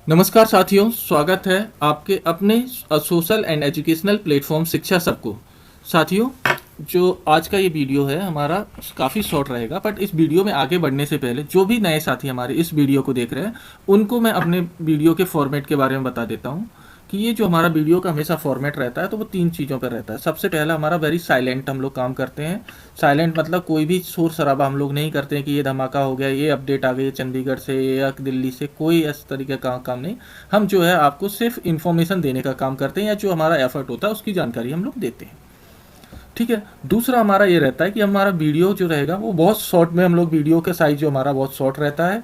नमस्कार साथियों, स्वागत है आपके अपने सोशल एंड एजुकेशनल प्लेटफॉर्म शिक्षा सबको। साथियों, जो आज का ये वीडियो है हमारा काफ़ी शॉर्ट रहेगा, बट इस वीडियो में आगे बढ़ने से पहले जो भी नए साथी हमारे इस वीडियो को देख रहे हैं उनको मैं अपने वीडियो के फॉर्मेट के बारे में बता देता हूँ कि ये जो हमारा वीडियो का हमेशा फॉर्मेट रहता है तो वो तीन चीज़ों पर रहता है। सबसे पहला हमारा वेरी साइलेंट हम लोग काम करते हैं। साइलेंट मतलब कोई भी शोर शराबा हम लोग नहीं करते हैं कि ये धमाका हो गया, ये अपडेट आ गई है चंडीगढ़ से या दिल्ली से, कोई इस तरीके का काम नहीं। हम जो है आपको सिर्फ इन्फॉर्मेशन देने का काम करते हैं या जो हमारा एफर्ट होता है उसकी जानकारी हम लोग देते हैं। ठीक है। दूसरा हमारा ये रहता है कि हमारा वीडियो जो रहेगा वो बहुत शॉर्ट में, हम लोग वीडियो का साइज जो हमारा बहुत शॉर्ट रहता है।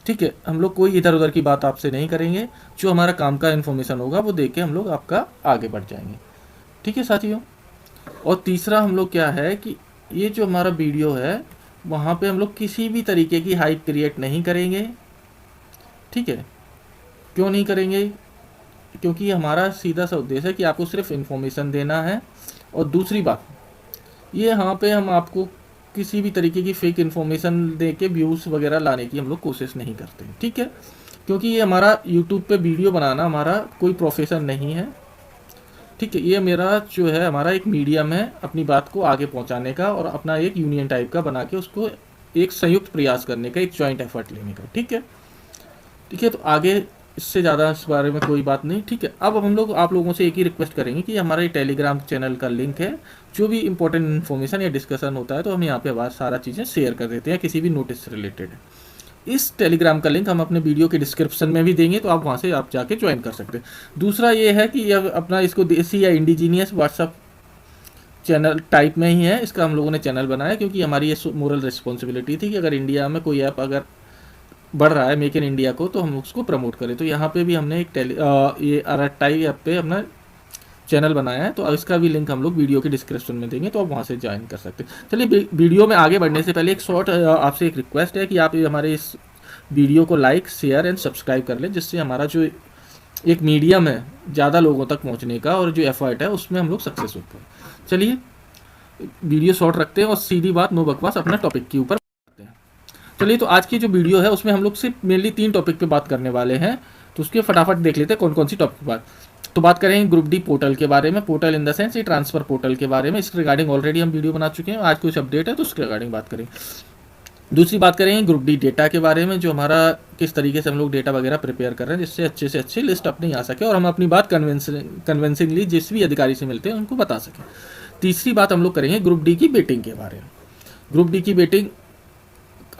ठीक है, हम लोग कोई इधर उधर की बात आपसे नहीं करेंगे, जो हमारा काम का इन्फॉर्मेशन होगा वो देख के हम लोग आपका आगे बढ़ जाएंगे। ठीक है साथियों। और तीसरा हम लोग क्या है कि ये जो हमारा वीडियो है वहाँ पे हम लोग किसी भी तरीके की हाइप क्रिएट नहीं करेंगे। ठीक है। क्यों नहीं करेंगे? क्योंकि हमारा सीधा सा उद्देश्य है कि आपको सिर्फ इन्फॉर्मेशन देना है। और दूसरी बात, ये यहाँ पे हम आपको किसी भी तरीके की फेक इन्फॉर्मेशन दे के व्यूज़ वगैरह लाने की हम लोग कोशिश नहीं करते। ठीक है। क्योंकि ये हमारा यूट्यूब पे वीडियो बनाना हमारा कोई प्रोफेशन नहीं है। ठीक है। ये मेरा जो है हमारा एक मीडियम है अपनी बात को आगे पहुंचाने का और अपना एक यूनियन टाइप का बना के उसको एक संयुक्त प्रयास करने का, एक जॉइंट एफर्ट लेने का। ठीक है। ठीक है। तो आगे इससे ज़्यादा इस बारे में कोई बात नहीं। ठीक है। अब हम लोग आप लोगों से एक ही रिक्वेस्ट करेंगे कि हमारे टेलीग्राम चैनल का लिंक है, जो भी इंपॉर्टेंट इन्फॉर्मेशन या डिस्कशन होता है तो हम यहाँ पे आवाज़ सारा चीज़ें शेयर कर देते हैं किसी भी नोटिस से रिलेटेड। इस टेलीग्राम का लिंक हम अपने वीडियो के डिस्क्रिप्शन में भी देंगे, तो आप वहाँ से आप जाके ज्वाइन कर सकते हैं। दूसरा ये है कि यह अपना इसको देसी या इंडिजीनियस व्हाट्सअप चैनल टाइप में ही है, इसका हम लोगों ने चैनल बनाया क्योंकि हमारी ये मोरल रिस्पॉन्सिबिलिटी थी कि अगर इंडिया में कोई ऐप अगर बढ़ रहा है मेक इन इंडिया को तो हम उसको प्रमोट करें। तो यहाँ पे भी हमने एक ये अरट्टाई ऐप पे अपना चैनल बनाया है, तो इसका भी लिंक हम लोग वीडियो के डिस्क्रिप्शन में देंगे, तो आप वहाँ से ज्वाइन कर सकते हैं। चलिए, वीडियो में आगे बढ़ने से पहले एक शॉर्ट आपसे एक रिक्वेस्ट है कि आप हमारे इस वीडियो को लाइक, शेयर एंड सब्सक्राइब कर लें, जिससे हमारा जो एक मीडियम है ज़्यादा लोगों तक पहुँचने का और जो एफर्ट है उसमें हम लोग सक्सेस होते हैं। चलिए, वीडियो शॉर्ट रखते हैं और सीधी बात, नो बकवास, अपना टॉपिक के ऊपर करते हैं। चलिए, तो आज की जो वीडियो है उसमें हम लोग सिर्फ मेनली 3 टॉपिक पे बात करने वाले हैं, तो उसके फटाफट देख लेते हैं कौन कौन सी टॉपिक बात। तो बात करेंगे ग्रुप डी पोर्टल के बारे में, पोर्टल इन द सेंस ये ट्रांसफर पोर्टल के बारे में। इसके रिगार्डिंग ऑलरेडी हम वीडियो बना चुके हैं, आज कुछ अपडेट है तो उसके रिगार्डिंग बात करेंगे। दूसरी बात करेंगे ग्रुप डी डेटा के बारे में, जो हमारा किस तरीके से हम लोग डेटा वगैरह प्रिपेयर कर रहे हैं जिससे अच्छे से अच्छी लिस्ट अपनी आ सके और हम अपनी बात कन्विंसिंगली जिस भी अधिकारी से मिलते हैं उनको बता सकें। तीसरी बात हम लोग करेंगे ग्रुप डी की बेटिंग के बारे में। ग्रुप डी की बेटिंग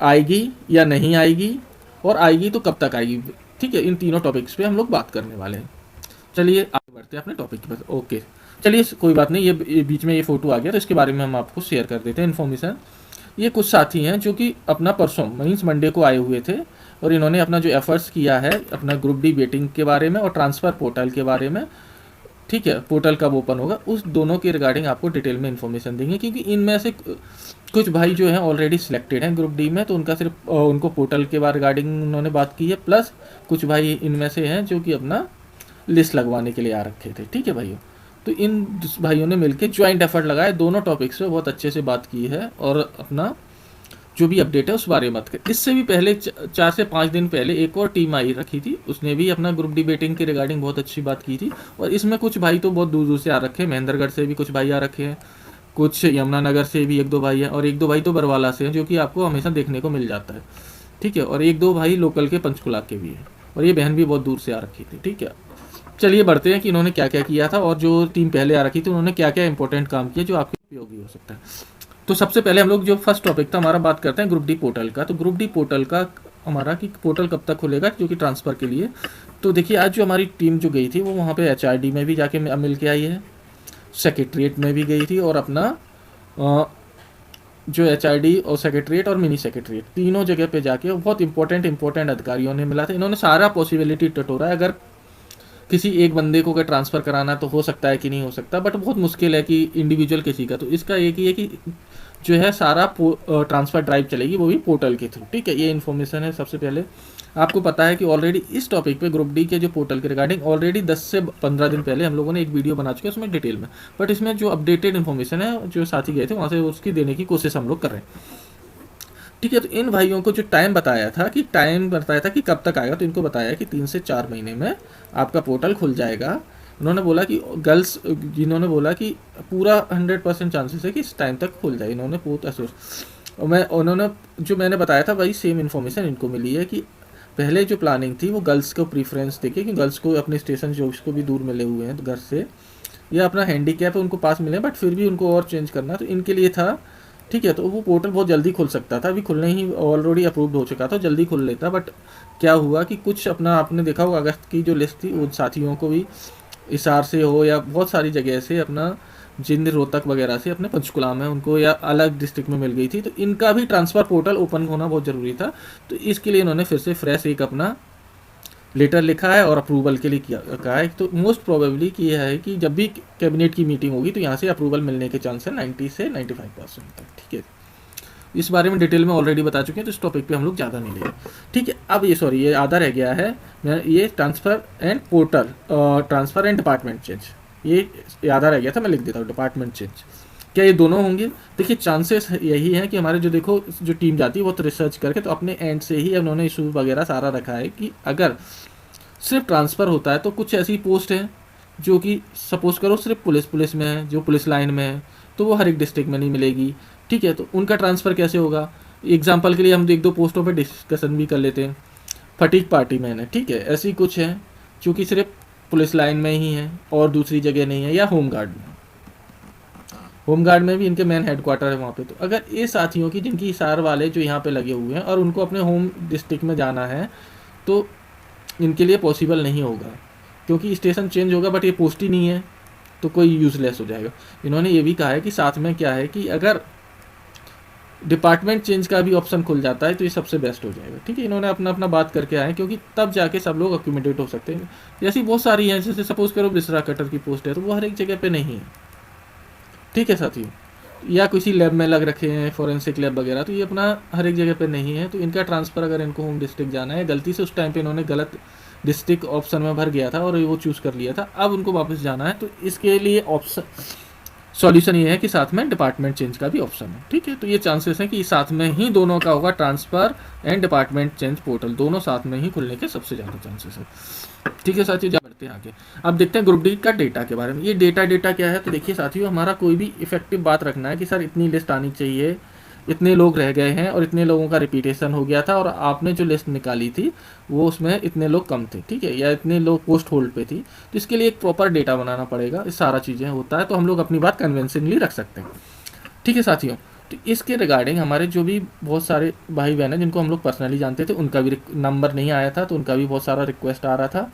आएगी या नहीं आएगी, और आएगी तो कब तक आएगी। ठीक है, इन तीनों टॉपिक्स पे हम लोग बात करने वाले हैं। चलिए आगे बढ़ते हैं अपने टॉपिक के पास। ओके, चलिए कोई बात नहीं, ये बीच में ये फोटो आ गया तो इसके बारे में हम आपको शेयर कर देते हैं इन्फॉर्मेशन। ये कुछ साथी हैं जो कि अपना परसों मीन्स मंडे को आए हुए थे और इन्होंने अपना जो एफर्ट्स किया है अपना ग्रुप डी बेटिंग के बारे में और ट्रांसफ़र पोर्टल के बारे में। ठीक है, पोर्टल कब ओपन होगा उस दोनों के रिगार्डिंग आपको डिटेल में इन्फॉर्मेशन देंगे, क्योंकि इनमें से कुछ भाई जो हैं ऑलरेडी सिलेक्टेड हैं ग्रुप डी में, तो उनका सिर्फ उनको पोर्टल के बारे रिगार्डिंग उन्होंने बात की है, प्लस कुछ भाई इनमें से हैं जो कि अपना लिस्ट लगवाने के लिए आ रखे थे। ठीक है भाइयों, तो इन भाइयों ने मिलकर ज्वाइंट एफर्ट लगाए, दोनों टॉपिक्स पे बहुत अच्छे से बात की है और अपना जो भी अपडेट है उस बारे में बात करें। इससे भी पहले 4 से 5 दिन पहले एक और टीम आई रखी थी, उसने भी अपना ग्रुप डी बेटिंग के रिगार्डिंग बहुत अच्छी बात की थी। और इसमें कुछ भाई तो बहुत दूर दूर से आ रखे हैं, महेंद्रगढ़ से भी कुछ भाई आ रखे हैं, कुछ यमुनानगर से भी 1-2 भाई हैं और 1-2 भाई तो बरवाला से हैं, जो कि आपको हमेशा देखने को मिल जाता है। ठीक है, और 1-2 भाई लोकल के पंचकुला के भी हैं, और ये बहन भी बहुत दूर से आ रखी थी। ठीक है, चलिए बढ़ते हैं कि इन्होंने क्या क्या किया था और जो टीम पहले आ रखी थी उन्होंने क्या क्या इंपॉर्टेंट काम किया जो आपके उपयोगी हो सकता है। तो सबसे पहले हम लोग जो फर्स्ट टॉपिक था हमारा, बात करते हैं ग्रुप डी पोर्टल का। तो ग्रुप डी पोर्टल का हमारा कि पोर्टल कब तक खुलेगा जो कि ट्रांसफ़र के लिए। तो देखिए, आज जो हमारी टीम जो गई थी वो वहाँ पे एचआरडी में भी जाके मिल के आई है, सेक्रेटरीट में भी गई थी, और अपना जो एचआरडी और सेक्रेटरीट और मिनी सेक्रेटरीट तीनों जगह पे जाके बहुत इंपॉर्टेंट अधिकारियों ने मिला था। इन्होंने सारा पॉसिबिलिटी टटोरा है। अगर किसी एक बंदे को अगर ट्रांसफ़र कराना तो हो सकता है कि नहीं हो सकता, बट बहुत मुश्किल है कि इंडिविजुअल किसी का। तो इसका एक ही है कि जो है सारा ट्रांसफ़र ड्राइव चलेगी, वो भी पोर्टल के थ्रू। ठीक है, ये इन्फॉर्मेशन है। सबसे पहले आपको पता है कि ऑलरेडी इस टॉपिक पे ग्रुप डी के जो पोर्टल के रिगार्डिंग ऑलरेडी 10 से 15 दिन पहले हम लोगों ने एक वीडियो बना चुके हैं उसमें डिटेल में, बट इसमें जो अपडेटेड इन्फॉर्मेशन है जो साथी गए थे वहाँ से उसकी देने की कोशिश हम लोग कर रहे हैं। ठीक है। तो इन भाइयों को जो टाइम बताया था कि कब तक आएगा, तो इनको बताया कि 3 से 4 महीने में आपका पोर्टल खुल जाएगा। उन्होंने बोला कि गर्ल्स, जिन्होंने बोला कि पूरा 100% चांसेस है कि इस टाइम तक खुल जाए, इन्होंने बहुत अश्योर। और उन्होंने जो मैंने बताया था वही सेम इन्फॉर्मेशन इनको मिली है कि पहले जो प्लानिंग थी वो गर्ल्स को प्रीफरेंस देके कि गर्ल्स को अपने स्टेशन जॉब्स को भी दूर मिले हुए हैं घर से, या अपना हैंडीकैप है उनको पास मिले, बट फिर भी उनको और चेंज करना, तो इनके लिए था। ठीक है। तो वो पोर्टल बहुत जल्दी खुल सकता था, अभी खुलने ही ऑलरेडी अप्रूव्ड हो चुका था, जल्दी खुल लेता। बट क्या हुआ कि कुछ अपना, आपने देखा होगा अगस्त की जो लिस्ट थी, उन साथियों को भी हिसार से हो या बहुत सारी जगह से, अपना जिंद रोहतक वगैरह से, अपने पंचकुला में उनको या अलग डिस्ट्रिक्ट में मिल गई थी, तो इनका भी ट्रांसफ़र पोर्टल ओपन होना बहुत ज़रूरी था। तो इसके लिए इन्होंने फिर से फ्रेश एक अपना लेटर लिखा है और अप्रूवल के लिए किया कहा है। तो मोस्ट प्रोबेबली कि यह है कि जब भी कैबिनेट की मीटिंग होगी तो यहाँ से अप्रूवल मिलने के चांस है 90 से 95% तक। ठीक है। इस बारे में डिटेल में ऑलरेडी बता चुके हैं, तो इस टॉपिक पे हम लोग ज़्यादा नहीं लेंगे। ठीक है। अब ये आधा रह गया है, ये transfer and portal, transfer and department change, ये आधा रह गया था, मैं लिख देता हूँ डिपार्टमेंट चेंज। क्या ये दोनों होंगे? देखिए चांसेस यही है कि हमारे जो देखो जो टीम जाती है वो तो रिसर्च करके तो अपने एंड से ही उन्होंने इशू वगैरह सारा रखा है कि अगर सिर्फ ट्रांसफ़र होता है तो कुछ ऐसी पोस्ट है जो कि सपोज करो सिर्फ पुलिस में है, जो पुलिस लाइन में है, तो वो हर एक डिस्ट्रिक्ट में नहीं मिलेगी। ठीक है। तो उनका ट्रांसफ़र कैसे होगा? एग्जाम्पल के लिए हम एक दो पोस्टों पर डिस्कशन भी कर लेते हैं। फटीक पार्टी मैन है, ठीक है, ऐसी कुछ है जो कि सिर्फ पुलिस लाइन में ही है और दूसरी जगह नहीं है, या होमगार्ड में, होमगार्ड में भी इनके मेन हेडक्वार्टर है वहाँ पे। तो अगर ये साथियों की जिनकी हिसार वाले जो यहाँ पे लगे हुए हैं और उनको अपने होम डिस्ट्रिक्ट में जाना है, तो इनके लिए पॉसिबल नहीं होगा, क्योंकि स्टेशन चेंज होगा बट ये पोस्ट ही नहीं है, तो कोई यूज़लेस हो जाएगा। इन्होंने ये भी कहा है कि साथ में क्या है कि अगर डिपार्टमेंट चेंज का भी ऑप्शन खुल जाता है तो ये सबसे बेस्ट हो जाएगा। ठीक है। इन्होंने अपना अपना बात करके आए, क्योंकि तब जाके सब लोग अक्यूमिडेट हो सकते हैं। जैसी बहुत सारी हैं, जैसे सपोज करो बिस्रा कटर की पोस्ट है, तो वो हर एक जगह पे नहीं है। ठीक है साथियों। या किसी लैब में लग रखे हैं, फॉरेंसिक लैब वगैरह, तो ये अपना हर एक जगह पे नहीं है। तो इनका ट्रांसफ़र अगर इनको होम डिस्ट्रिक्ट जाना है, गलती से उस टाइम पे इन्होंने गलत डिस्ट्रिक्ट ऑप्शन में भर गया था और वो चूज़ कर लिया था, अब उनको वापस जाना है, तो इसके लिए ऑप्शन सॉल्यूशन ये है कि साथ में डिपार्टमेंट चेंज का भी ऑप्शन है। ठीक है। तो ये चांसेस हैं कि साथ में ही दोनों का होगा, transfer and department change portal दोनों साथ में ही खुलने के सबसे ज़्यादा चांसेस है। ठीक है साथियों, जा बढ़ते हैं आगे। अब देखते हैं ग्रुप डी का डेटा के बारे में। ये डेटा क्या है? तो देखिए साथियों, हमारा कोई भी इफेक्टिव बात रखना है कि सर इतनी लिस्ट आनी चाहिए, इतने लोग रह गए हैं और इतने लोगों का रिपीटेशन हो गया था और आपने जो लिस्ट निकाली थी वो उसमें इतने लोग कम थे, ठीक है, या इतने लोग पोस्ट होल्ड पे थी, तो इसके लिए एक प्रॉपर डेटा बनाना पड़ेगा। इस सारा चीज़ें होता है, तो हम लोग अपनी बात कन्वेंशनली रख सकते हैं। ठीक है साथियों। तो इसके रिगार्डिंग हमारे जो भी बहुत सारे भाई बहन हैं जिनको हम लोग पर्सनली जानते थे, उनका भी नंबर नहीं आया था, तो उनका भी बहुत सारा रिक्वेस्ट आ रहा था।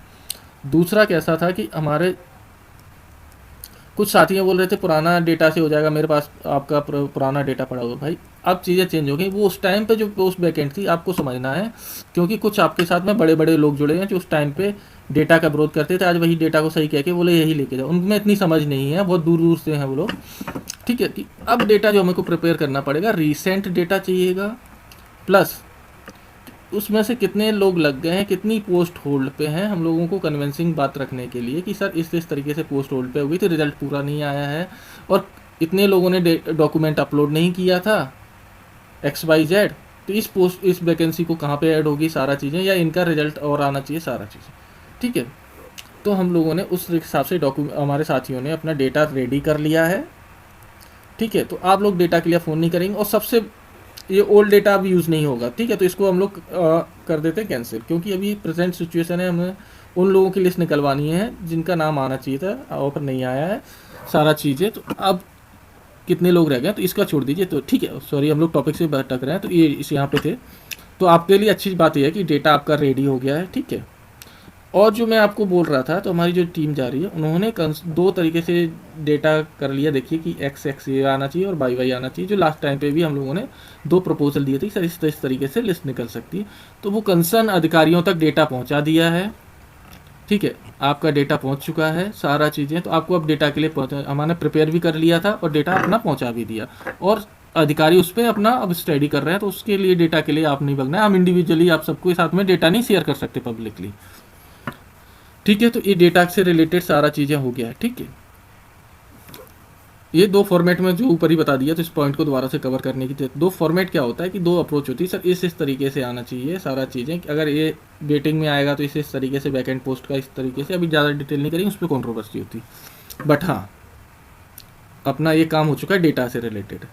दूसरा कैसा था कि हमारे कुछ साथी बोल रहे थे पुराना डेटा से हो जाएगा, मेरे पास आपका पुराना डेटा पड़ा हुआ। भाई अब चीज़ें चेंज हो गई, वो उस टाइम पे जो पोस्ट वैकेंट थी आपको समझना है, क्योंकि कुछ आपके साथ में बड़े बड़े लोग जुड़े हैं जो उस टाइम पे डेटा का विरोध करते थे, आज वही डेटा को सही कह के बोले यही लेके जाओ। उनमें इतनी समझ नहीं है, बहुत दूर दूर से हैं वो लोग। ठीक है कि अब डेटा जो हमें को प्रिपेयर करना पड़ेगा, रिसेंट डेटा चाहिएगा, प्लस उसमें से कितने लोग लग गए हैं, कितनी पोस्ट होल्ड पे हैं, हम लोगों को कन्विंसिंग बात रखने के लिए कि सर इस तरीके से पोस्ट होल्ड पे हुई थी, रिजल्ट पूरा नहीं आया है और इतने लोगों ने डॉक्यूमेंट अपलोड नहीं किया था XYZ, तो इस वैकेंसी को कहाँ पे ऐड होगी, सारा चीज़ें, या इनका रिजल्ट और आना चाहिए, सारा चीज़ें। ठीक है। तो हम लोगों ने उस हिसाब से हमारे साथियों ने अपना डेटा रेडी कर लिया है। ठीक है। तो आप लोग डेटा के लिए फ़ोन नहीं करेंगे, और सबसे ये ओल्ड डेटा अब यूज़ नहीं होगा। ठीक है। तो इसको हम लोग कर देते हैं कैंसिल, क्योंकि अभी प्रेजेंट सिचुएशन है, हमें उन लोगों की लिस्ट निकलवानी है जिनका नाम आना चाहिए था, ऑफर नहीं आया है, सारा चीज़ें। तो अब कितने लोग रह गए, तो इसका छोड़ दीजिए। तो ठीक है, सॉरी हम लोग टॉपिक से भटक रहे हैं, तो ये इस यहाँ पे थे। तो आपके लिए अच्छी बात यह है कि डेटा आपका रेडी हो गया है। ठीक है। और जो मैं आपको बोल रहा था, तो हमारी जो टीम जा रही है उन्होंने दो तरीके से डेटा कर लिया। देखिए कि x ये आना चाहिए और y आना चाहिए, जो लास्ट टाइम पे भी हम लोगों ने दो प्रपोजल दिए थे सर इस तरीके से लिस्ट निकल सकती है। तो वो कंसर्न अधिकारियों तक डेटा पहुंचा दिया है। ठीक है। आपका डेटा पहुंच चुका है, सारा चीज़ें। तो आपको अब डेटा के लिए हमने प्रिपेयर भी कर लिया था और डेटा अपना पहुँचा भी दिया, और अधिकारी उस पर अपना अब स्टडी कर रहे हैं। तो उसके लिए डेटा के लिए आप नहीं भगना है, हम इंडिविजुअली आप सबके साथ में डेटा नहीं शेयर कर सकते पब्लिकली। ठीक है। तो ये डेटा से रिलेटेड सारा चीज़ें हो गया है। ठीक है। ये दो फॉर्मेट में जो ऊपर ही बता दिया, तो इस पॉइंट को दोबारा से कवर करने की दो फॉर्मेट क्या होता है कि दो अप्रोच होती है सर, इस तरीके से आना चाहिए सारा चीज़ें। अगर ये बेटिंग में आएगा तो इस तरीके से, बैक एंड पोस्ट का इस तरीके से, अभी ज़्यादा डिटेल नहीं करेंगे, उस पर कॉन्ट्रोवर्सी होती। बट हाँ, अपना ये काम हो चुका है डेटा से रिलेटेड,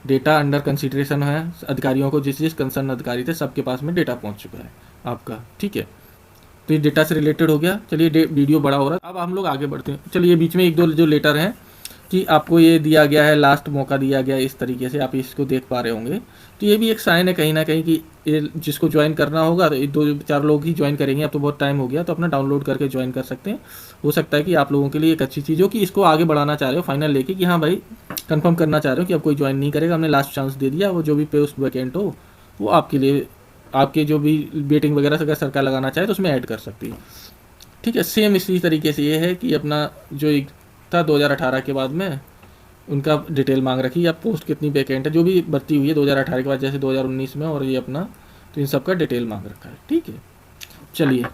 डेटा अंडर कंसिडरेशन है, अधिकारियों को जिस कंसर्न अधिकारी थे सबके पास में डेटा पहुँच चुका है आपका, ठीक है। तो ये डेटा से रिलेटेड हो गया। चलिए वीडियो बड़ा हो रहा है, अब हम लोग आगे बढ़ते हैं। चलिए बीच में एक दो जो लेटर हैं कि आपको ये दिया गया है, लास्ट मौका दिया गया है, इस तरीके से आप इसको देख पा रहे होंगे। तो ये भी एक साइन है कहीं ना कहीं कि ये जिसको ज्वाइन करना होगा तो 2-4 लोग ही ज्वाइन करेंगे, अब तो बहुत टाइम हो गया, तो अपना डाउनलोड करके ज्वाइन कर सकते हैं। हो सकता है कि आप लोगों के लिए एक अच्छी चीज़ हो कि इसको आगे बढ़ाना चाह रहे हो फाइनल लेके, कि हाँ भाई कंफर्म करना चाह रहे हो कि अब कोई ज्वाइन नहीं करेगा, हमने लास्ट चांस दे दिया। वो जो भी पोस्ट वैकेंट हो वो आपके लिए, आपके जो भी बेटिंग वगैरह अगर सरकार लगाना चाहे तो उसमें ऐड कर सकती है, ठीक है। सेम इसी तरीके से ये है कि अपना जो एक था 2018 के बाद में उनका डिटेल मांग रखी, या पोस्ट कितनी वैकेंट है जो भी भर्ती हुई है 2018 के बाद, जैसे 2019 में, और ये अपना, तो इन सब का डिटेल मांग रखा है, ठीक है। चलिए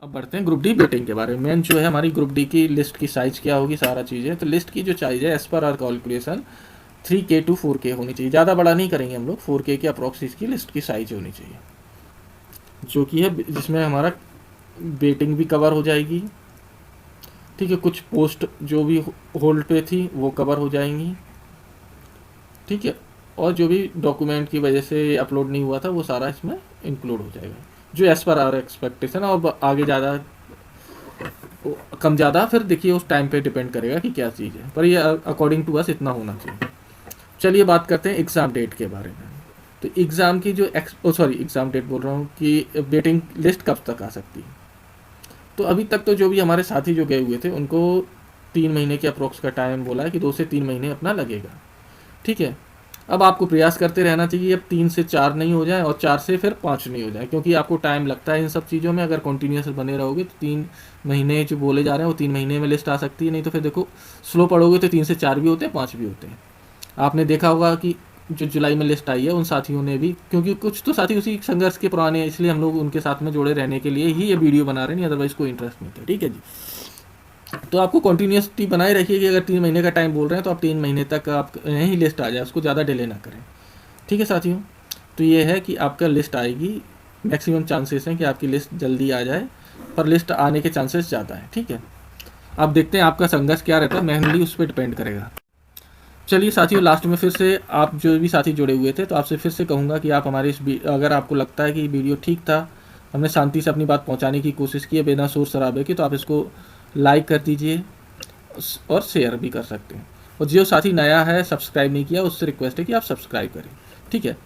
अब बढ़ते हैं ग्रुप डी बेटिंग के बारे में। मेन जो है हमारी ग्रुप डी की लिस्ट की साइज़ क्या होगी, सारा चीज़ें। तो लिस्ट की जो साइज़ है as per are calculation 3K to 4K होनी चाहिए, ज़्यादा बड़ा नहीं करेंगे हम लोग, 4K के अप्रॉक्स इसकी लिस्ट की साइज़ होनी चाहिए, जो कि है जिसमें हमारा बेटिंग भी कवर हो जाएगी, ठीक है। कुछ पोस्ट जो भी होल्ड पे थी वो कवर हो जाएंगी, ठीक है। और जो भी डॉक्यूमेंट की वजह से अपलोड नहीं हुआ था वो सारा इसमें इंक्लूड हो जाएगा, जो एज़ पर आवर एक्सपेक्टेशन है। और आगे ज़्यादा कम ज़्यादा फिर देखिए उस टाइम पे डिपेंड करेगा कि क्या चीज़ है, पर ये अकॉर्डिंग टू अस इतना होना चाहिए। चलिए बात करते हैं एग्ज़ाम डेट के बारे में। तो एग्ज़ाम की जो एग्ज़ाम डेट बोल रहा हूँ कि वेटिंग लिस्ट कब तक आ सकती है। तो अभी तक तो जो भी हमारे साथी जो गए हुए थे उनको 3 महीने के अप्रोक्स का टाइम बोला है कि 2 से 3 महीने अपना लगेगा, ठीक है। अब आपको प्रयास करते रहना चाहिए, अब 3 से 4 नहीं हो जाए और 4 से फिर 5 नहीं हो जाए, क्योंकि आपको टाइम लगता है इन सब चीज़ों में। अगर कंटिन्यूस बने रहोगे तो 3 महीने जो बोले जा रहे हैं वो 3 महीने में लिस्ट आ सकती है, नहीं तो फिर देखो स्लो पढ़ोगे तो 3 से 4 भी होते हैं, 5 भी होते हैं। आपने देखा होगा कि जो जुलाई में लिस्ट आई है उन साथियों ने भी, क्योंकि कुछ तो साथी उसी संघर्ष के पुराने हैं, इसलिए हम लोग उनके साथ में जुड़े रहने के लिए ही ये वीडियो बना रहे हैं, अदरवाइज कोई इंटरेस्ट नहीं था, ठीक है जी। तो आपको कंटिन्यूसटी बनाए रखिए कि अगर 3 महीने का टाइम बोल रहे हैं तो आप 3 महीने तक आप यहीं लिस्ट आ जाए, उसको ज़्यादा डिले ना करें, ठीक है साथियों। तो ये है कि आपका लिस्ट आएगी, मैक्सिमम चांसेस हैं कि आपकी लिस्ट जल्दी आ जाए, पर लिस्ट आने के चांसेस ज़्यादा है, ठीक है। अब देखते हैं आपका संघर्ष क्या रहता है, मेनली उस पर डिपेंड करेगा। चलिए साथियों, लास्ट में फिर से आप जो भी साथी जुड़े हुए थे तो आपसे फिर से कहूँगा कि आप हमारे अगर आपको लगता है कि वीडियो ठीक था, हमने शांति से अपनी बात पहुँचाने की कोशिश की है बिना शोर शराबे की, तो आप इसको लाइक कर दीजिए और शेयर भी कर सकते हैं। और जो साथी नया है सब्सक्राइब नहीं किया उससे रिक्वेस्ट है कि आप सब्सक्राइब करें, ठीक है।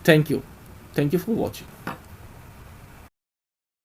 Thank you for watching.